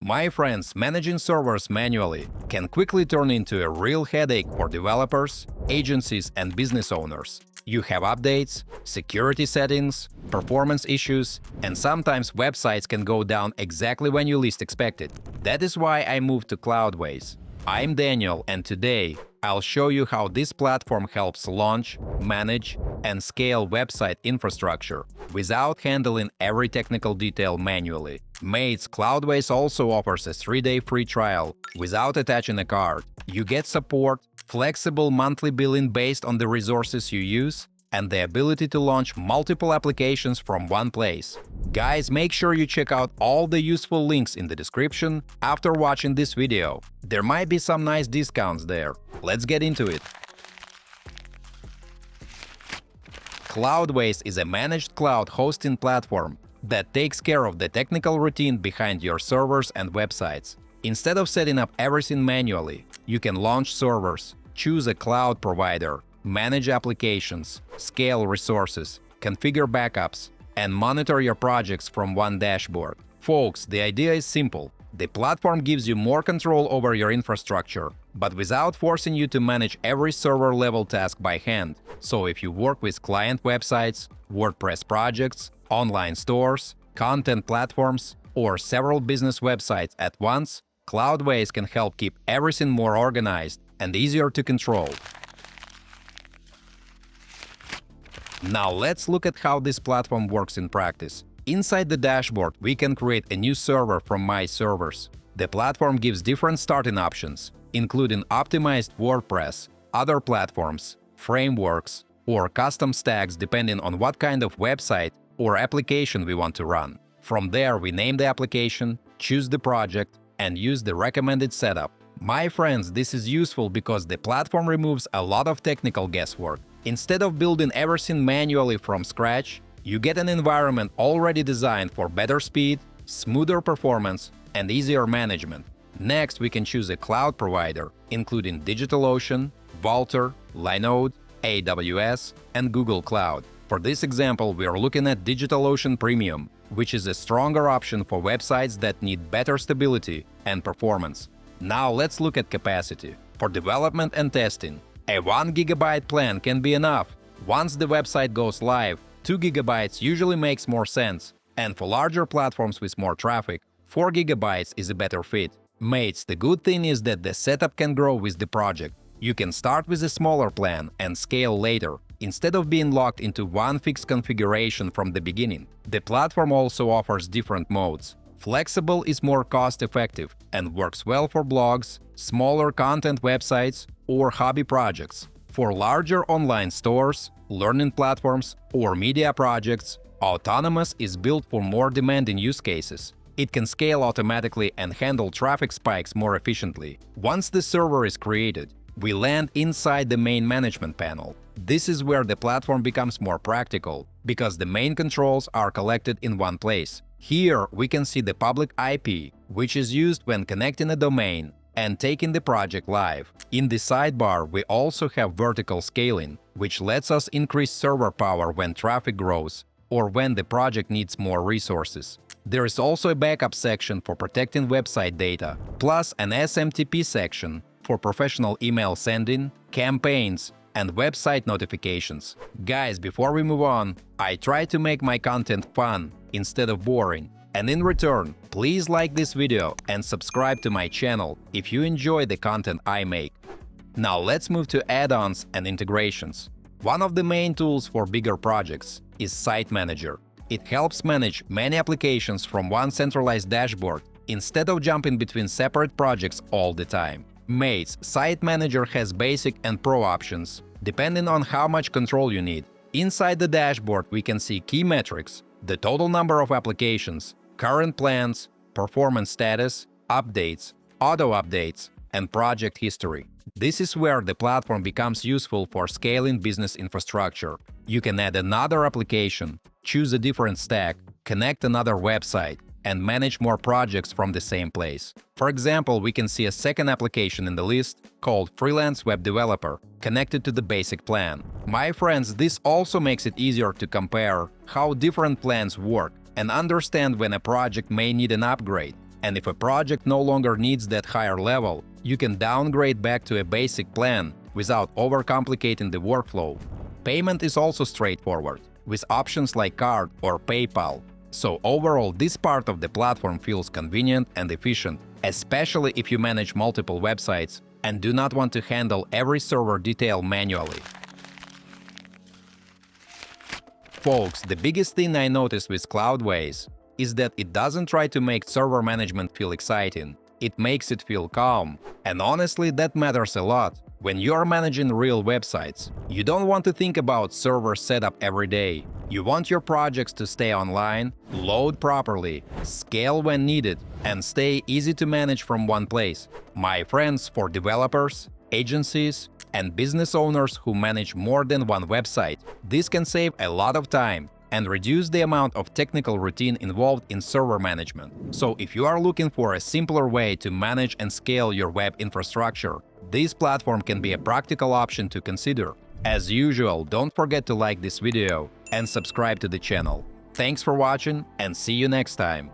My friends, managing servers manually can quickly turn into a real headache for developers, agencies, and business owners. You have updates, security settings, performance issues, and sometimes websites can go down exactly when you least expect it. That is why I moved to Cloudways. I'm Daniel, and today I'll show you how this platform helps launch, manage, and scale website infrastructure without handling every technical detail manually. Mates, Cloudways also offers a 3-day free trial without attaching a card. You get support, flexible monthly billing based on the resources you use, and the ability to launch multiple applications from one place. Guys, make sure you check out all the useful links in the description after watching this video. There might be some nice discounts there. Let's get into it. Cloudways is a managed cloud hosting platform that takes care of the technical routine behind your servers and websites. Instead of setting up everything manually, you can launch servers, choose a cloud provider, manage applications, scale resources, configure backups, and monitor your projects from one dashboard. Folks, the idea is simple. The platform gives you more control over your infrastructure, but without forcing you to manage every server-level task by hand. So if you work with client websites, WordPress projects, online stores, content platforms, or several business websites at once, Cloudways can help keep everything more organized and easier to control. Now let's look at how this platform works in practice. Inside the dashboard, we can create a new server from My Servers. The platform gives different starting options, including optimized WordPress, other platforms, frameworks, or custom stacks depending on what kind of website or application we want to run. From there, we name the application, choose the project, and use the recommended setup. My friends, this is useful because the platform removes a lot of technical guesswork. Instead of building everything manually from scratch, you get an environment already designed for better speed, smoother performance, and easier management. Next, we can choose a cloud provider, including DigitalOcean, Vultr, Linode, AWS, and Google Cloud. For this example, we are looking at DigitalOcean Premium, which is a stronger option for websites that need better stability and performance. Now let's look at capacity. For development and testing, a 1 GB plan can be enough. Once the website goes live, 2 GB usually makes more sense, and for larger platforms with more traffic, 4 GB is a better fit. Mates, the good thing is that the setup can grow with the project. You can start with a smaller plan and scale later, instead of being locked into one fixed configuration from the beginning. The platform also offers different modes. Flexible is more cost-effective and works well for blogs, smaller content websites, or hobby projects. For larger online stores, learning platforms, or media projects, Autonomous is built for more demanding use cases. It can scale automatically and handle traffic spikes more efficiently. Once the server is created, we land inside the main management panel. This is where the platform becomes more practical, because the main controls are collected in one place. Here we can see the public IP, which is used when connecting a domain and taking the project live. In the sidebar, we also have vertical scaling, which lets us increase server power when traffic grows or when the project needs more resources. There is also a backup section for protecting website data, plus an SMTP section for professional email sending, campaigns, and website notifications. Guys, before we move on, I try to make my content fun instead of boring. And in return, please like this video and subscribe to my channel if you enjoy the content I make. Now let's move to add-ons and integrations. One of the main tools for bigger projects is Site Manager. It helps manage many applications from one centralized dashboard instead of jumping between separate projects all the time. Mates, Site Manager has basic and pro options, depending on how much control you need. Inside the dashboard, we can see key metrics, the total number of applications, current plans, performance status, updates, auto-updates, and project history. This is where the platform becomes useful for scaling business infrastructure. You can add another application, choose a different stack, connect another website, and manage more projects from the same place. For example, we can see a second application in the list called Freelance Web Developer, connected to the basic plan. My friends, this also makes it easier to compare how different plans work and understand when a project may need an upgrade. And if a project no longer needs that higher level, you can downgrade back to a basic plan without overcomplicating the workflow. Payment is also straightforward, with options like card or PayPal. So overall, this part of the platform feels convenient and efficient, especially if you manage multiple websites and do not want to handle every server detail manually. Folks, the biggest thing I noticed with Cloudways is that it doesn't try to make server management feel exciting. It makes it feel calm. And honestly, that matters a lot. When you're managing real websites, you don't want to think about server setup every day. You want your projects to stay online, load properly, scale when needed, and stay easy to manage from one place. My friends, for developers, agencies, and business owners who manage more than one website, this can save a lot of time and reduce the amount of technical routine involved in server management. So if you are looking for a simpler way to manage and scale your web infrastructure, this platform can be a practical option to consider. As usual, don't forget to like this video and subscribe to the channel. Thanks for watching and see you next time.